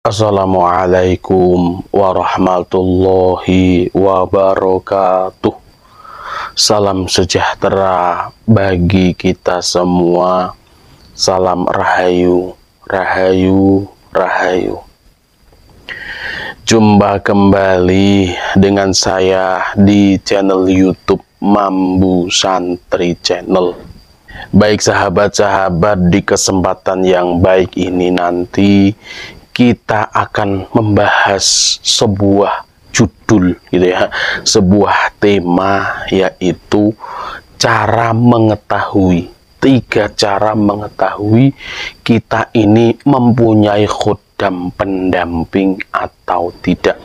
Assalamualaikum warahmatullahi wabarakatuh. Salam sejahtera bagi kita semua. Salam rahayu, rahayu, rahayu. Jumpa kembali dengan saya di channel YouTube Mambu Santri Channel. Baik sahabat-sahabat, di kesempatan yang baik ini nanti kita akan membahas sebuah judul gitu ya, sebuah tema, yaitu cara mengetahui, 3 cara mengetahui kita ini mempunyai khodam pendamping atau tidak.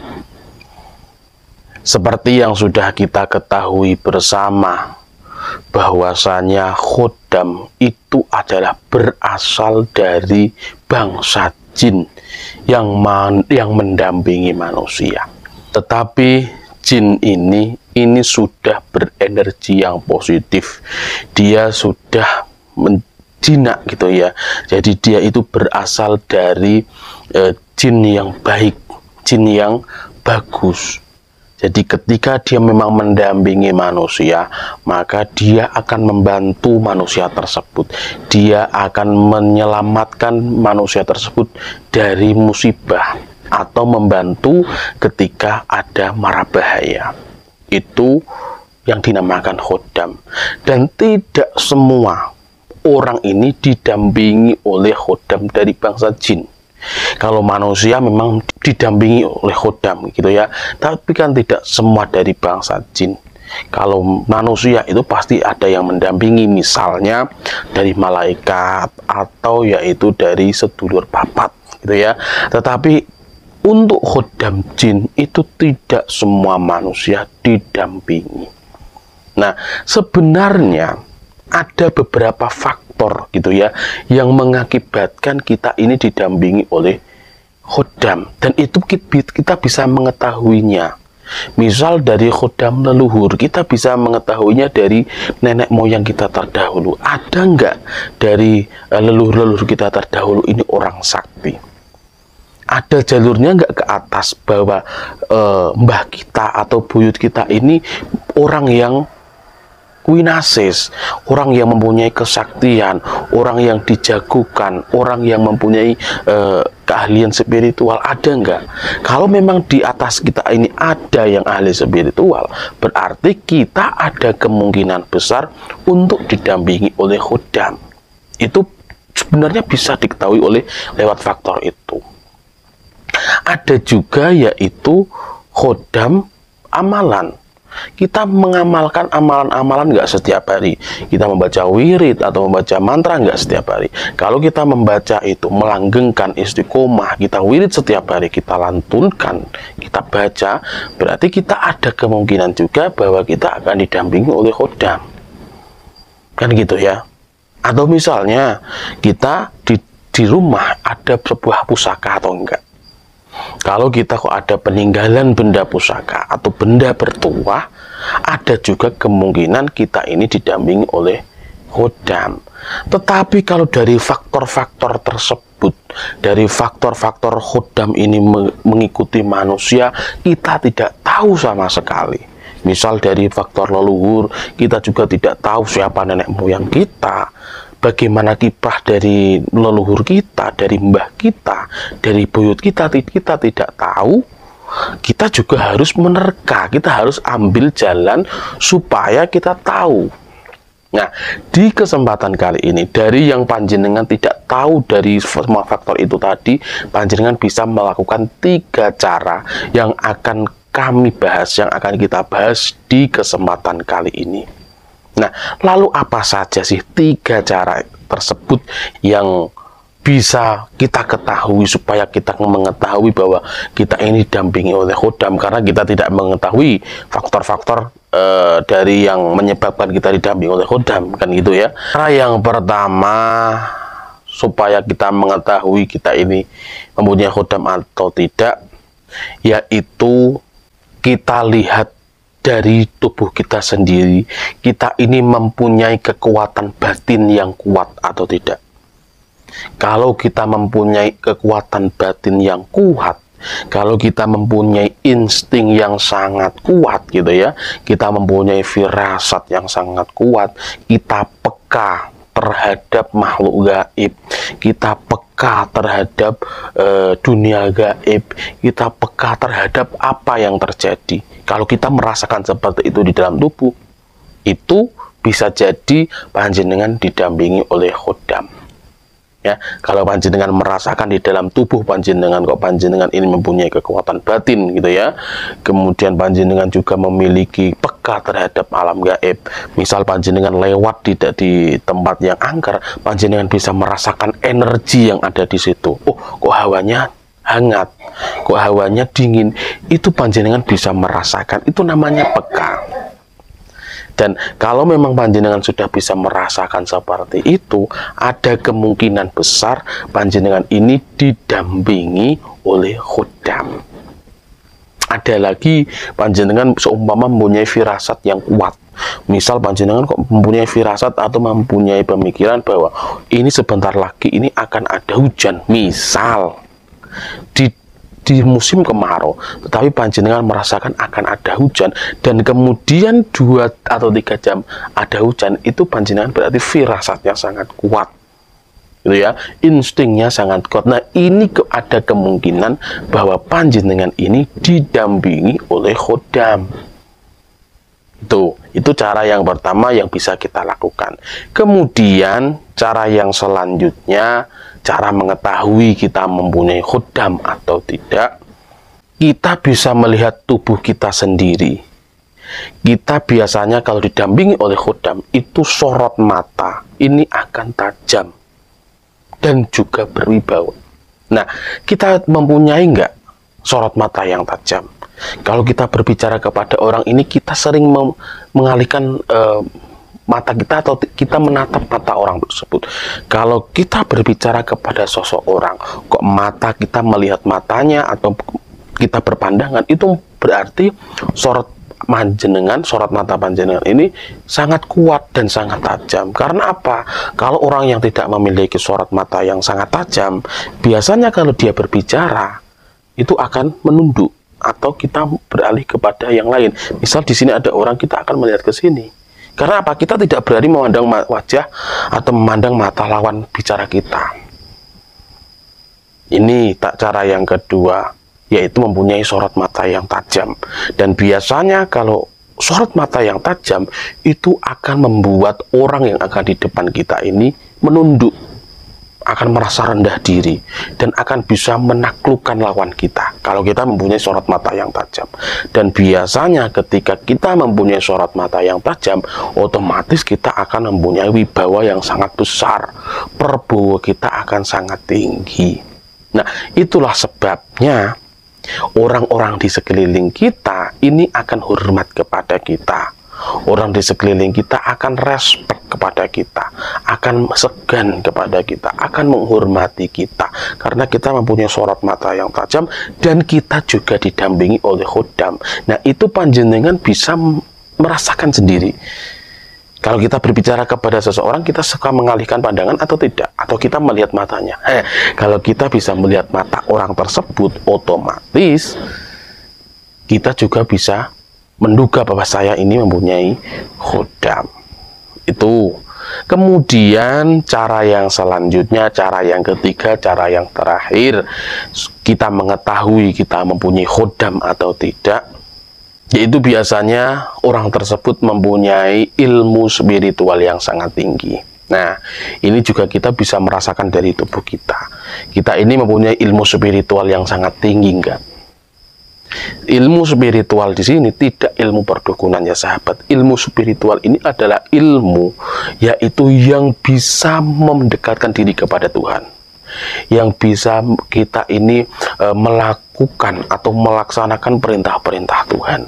Seperti yang sudah kita ketahui bersama, bahwasanya khodam itu adalah berasal dari bangsa jin yang mendampingi manusia. Tetapi jin ini sudah berenergi yang positif. Dia sudah menjinak gitu ya. Jadi dia itu berasal dari jin yang baik, jin yang bagus. Jadi ketika dia memang mendampingi manusia, maka dia akan membantu manusia tersebut. Dia akan menyelamatkan manusia tersebut dari musibah atau membantu ketika ada mara bahaya. Itu yang dinamakan khodam. Dan tidak semua orang ini didampingi oleh khodam dari bangsa jin. Kalau manusia memang didampingi oleh khodam gitu ya, tapi kan tidak semua dari bangsa jin. Kalau manusia itu pasti ada yang mendampingi, misalnya dari malaikat atau yaitu dari sedulur papat gitu ya. Tetapi untuk khodam jin itu tidak semua manusia didampingi. Nah, sebenarnya ada beberapa faktor gitu ya yang mengakibatkan kita ini didampingi oleh khodam, dan itu kita bisa mengetahuinya. Misal dari khodam leluhur, kita bisa mengetahuinya dari nenek moyang kita terdahulu. Ada nggak dari leluhur-leluhur kita terdahulu ini orang sakti? Ada jalurnya nggak ke atas bahwa mbah kita atau buyut kita ini orang yang winasis, orang yang mempunyai kesaktian, orang yang dijagokan, orang yang mempunyai keahlian spiritual, ada enggak? Kalau memang di atas kita ini ada yang ahli spiritual, berarti kita ada kemungkinan besar untuk didampingi oleh khodam. Itu sebenarnya bisa diketahui lewat faktor itu. Ada juga yaitu khodam amalan. Kita mengamalkan amalan-amalan nggak setiap hari. Kita membaca wirid atau membaca mantra nggak setiap hari. Kalau kita membaca itu melanggengkan istiqomah, kita wirid setiap hari, kita lantunkan, kita baca, berarti kita ada kemungkinan juga bahwa kita akan didampingi oleh khodam. Kan gitu ya. Atau misalnya kita di rumah ada sebuah pusaka atau enggak. Kalau kita kok ada peninggalan benda pusaka atau benda bertuah, ada juga kemungkinan kita ini didampingi oleh khodam. Tetapi kalau dari faktor-faktor tersebut, dari faktor-faktor khodam ini mengikuti manusia, kita tidak tahu sama sekali. Misal dari faktor leluhur, kita juga tidak tahu siapa nenek moyang kita, bagaimana kiprah dari leluhur kita, dari mbah kita, dari buyut kita tidak tahu. Kita juga harus menerka, kita harus ambil jalan supaya kita tahu. Nah, di kesempatan kali ini, dari yang panjenengan tidak tahu dari semua faktor itu tadi, panjenengan bisa melakukan 3 cara yang akan kami bahas, yang akan kita bahas di kesempatan kali ini. Nah, lalu apa saja sih 3 cara tersebut yang bisa kita ketahui supaya kita mengetahui bahwa kita ini didampingi oleh khodam, karena kita tidak mengetahui faktor-faktor dari yang menyebabkan kita didampingi oleh khodam, kan gitu ya. Cara yang pertama supaya kita mengetahui kita ini mempunyai khodam atau tidak, yaitu kita lihat dari tubuh kita sendiri, kita ini mempunyai kekuatan batin yang kuat atau tidak. Kalau kita mempunyai kekuatan batin yang kuat, kalau kita mempunyai insting yang sangat kuat gitu ya, kita mempunyai firasat yang sangat kuat, kita peka terhadap makhluk gaib, kita peka terhadap dunia gaib, kita peka terhadap apa yang terjadi. Kalau kita merasakan seperti itu di dalam tubuh, itu bisa jadi panjenengan didampingi oleh khodam. Ya, kalau panjenengan merasakan di dalam tubuh panjenengan kok panjenengan ini mempunyai kekuatan batin gitu ya, kemudian panjenengan juga memiliki peka terhadap alam gaib, misal panjenengan lewat di tempat yang angker, panjenengan bisa merasakan energi yang ada di situ. Oh, kok hawanya hangat, kok hawanya dingin, itu panjenengan bisa merasakan, itu namanya peka. Dan kalau memang panjenengan sudah bisa merasakan seperti itu, ada kemungkinan besar panjenengan ini didampingi oleh khodam. Ada lagi panjenengan seumpama mempunyai firasat yang kuat. Misal panjenengan kok mempunyai firasat atau mempunyai pemikiran bahwa ini sebentar lagi ini akan ada hujan. Misal di musim kemarau, tetapi panjenengan merasakan akan ada hujan, dan kemudian 2 atau 3 jam ada hujan, itu panjenengan berarti firasatnya sangat kuat gitu ya, instingnya sangat kuat. Nah, ini ada kemungkinan bahwa panjenengan ini didampingi oleh khodam. Itu cara yang pertama yang bisa kita lakukan. Kemudian cara yang selanjutnya, cara mengetahui kita mempunyai khodam atau tidak, kita bisa melihat tubuh kita sendiri. Kita biasanya kalau didampingi oleh khodam, itu sorot mata ini akan tajam dan juga berwibawa. Nah, kita mempunyai nggak sorot mata yang tajam? Kalau kita berbicara kepada orang ini, kita sering mengalihkan mata kita atau kita menatap mata orang tersebut. Kalau kita berbicara kepada sosok orang, kok mata kita melihat matanya atau kita berpandangan, itu berarti sorot mata panjenengan ini sangat kuat dan sangat tajam. Karena apa? Kalau orang yang tidak memiliki sorot mata yang sangat tajam, biasanya kalau dia berbicara itu akan menunduk atau kita beralih kepada yang lain. Misal di sini ada orang, kita akan melihat ke sini. Karena apa? Kita tidak berani memandang wajah atau memandang mata lawan bicara kita. Ini cara yang kedua, yaitu mempunyai sorot mata yang tajam. Dan biasanya kalau sorot mata yang tajam, itu akan membuat orang yang akan di depan kita ini menunduk, akan merasa rendah diri, dan akan bisa menaklukkan lawan kita kalau kita mempunyai sorot mata yang tajam. Dan biasanya ketika kita mempunyai sorot mata yang tajam, otomatis kita akan mempunyai wibawa yang sangat besar, prabowo kita akan sangat tinggi. Nah, itulah sebabnya orang-orang di sekeliling kita ini akan hormat kepada kita. Orang di sekeliling kita akan respect kepada kita, akan segan kepada kita, akan menghormati kita, karena kita mempunyai sorot mata yang tajam dan kita juga didampingi oleh khodam. Nah, itu panjenengan bisa merasakan sendiri. Kalau kita berbicara kepada seseorang, kita suka mengalihkan pandangan atau tidak, atau kita melihat matanya. Kalau kita bisa melihat mata orang tersebut, otomatis kita juga bisa menduga bahwa saya ini mempunyai khodam. Itu. Kemudian cara yang selanjutnya, cara yang ketiga, cara yang terakhir, kita mengetahui kita mempunyai khodam atau tidak, yaitu biasanya orang tersebut mempunyai ilmu spiritual yang sangat tinggi. Nah, ini juga kita bisa merasakan dari tubuh kita. Kita ini mempunyai ilmu spiritual yang sangat tinggi, enggak? Ilmu spiritual di sini tidak ilmu perdukunan ya sahabat. Ilmu spiritual ini adalah ilmu yaitu yang bisa mendekatkan diri kepada Tuhan, yang bisa kita ini melakukan atau melaksanakan perintah-perintah Tuhan.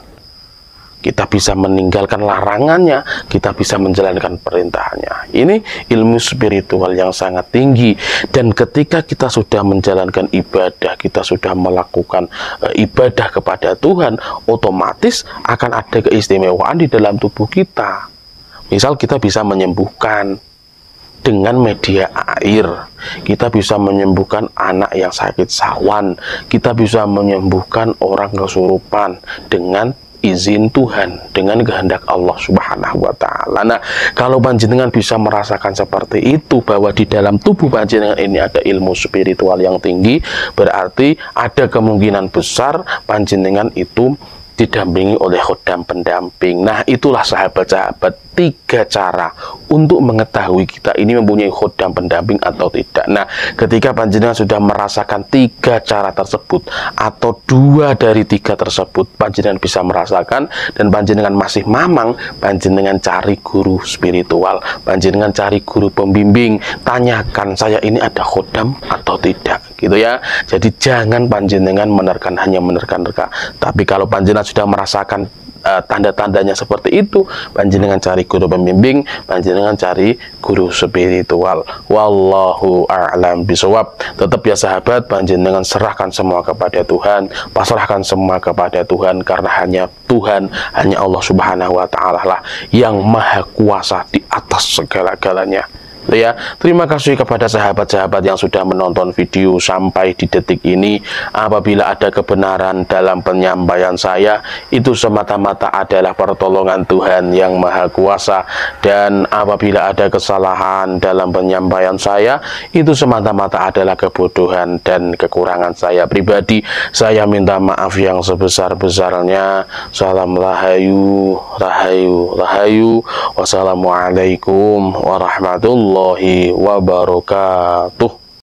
Kita bisa meninggalkan larangannya, kita bisa menjalankan perintahnya. Ini ilmu spiritual yang sangat tinggi. Dan ketika kita sudah menjalankan ibadah, kita sudah melakukan ibadah kepada Tuhan, otomatis akan ada keistimewaan di dalam tubuh kita. Misal kita bisa menyembuhkan, dengan media air. Kita bisa menyembuhkan anak yang sakit sawan. Kita bisa menyembuhkan orang kesurupan dengan izin Tuhan, dengan kehendak Allah Subhanahu wa Ta'ala. Nah, kalau panjenengan bisa merasakan seperti itu, bahwa di dalam tubuh panjenengan ini ada ilmu spiritual yang tinggi, berarti ada kemungkinan besar panjenengan itu didampingi oleh khodam pendamping. Nah, itulah sahabat-sahabat 3 cara untuk mengetahui kita ini mempunyai khodam pendamping atau tidak. Nah, ketika panjenengan sudah merasakan 3 cara tersebut atau 2 dari 3 tersebut, panjenengan bisa merasakan dan panjenengan masih mamang, panjenengan cari guru spiritual, panjenengan cari guru pembimbing, tanyakan saya ini ada khodam atau tidak, gitu ya. Jadi jangan panjenengan hanya menerka-nerka, tapi kalau panjenengan sudah merasakan tanda-tandanya seperti itu, panjenengan cari guru pembimbing, panjenengan cari guru spiritual. Wallahu a'lam bishawab. Tetap ya sahabat, panjenengan serahkan semua kepada Tuhan, pasrahkan semua kepada Tuhan, karena hanya Tuhan, hanya Allah Subhanahu wa Ta'ala lah yang maha kuasa di atas segala-galanya. Ya, terima kasih kepada sahabat-sahabat yang sudah menonton video sampai di detik ini. Apabila ada kebenaran dalam penyampaian saya, itu semata-mata adalah pertolongan Tuhan yang Maha Kuasa, dan apabila ada kesalahan dalam penyampaian saya, itu semata-mata adalah kebodohan dan kekurangan saya pribadi. Saya minta maaf yang sebesar-besarnya. Salam rahayu, rahayu, rahayu. Wassalamualaikum warahmatullahi wabarakatuh.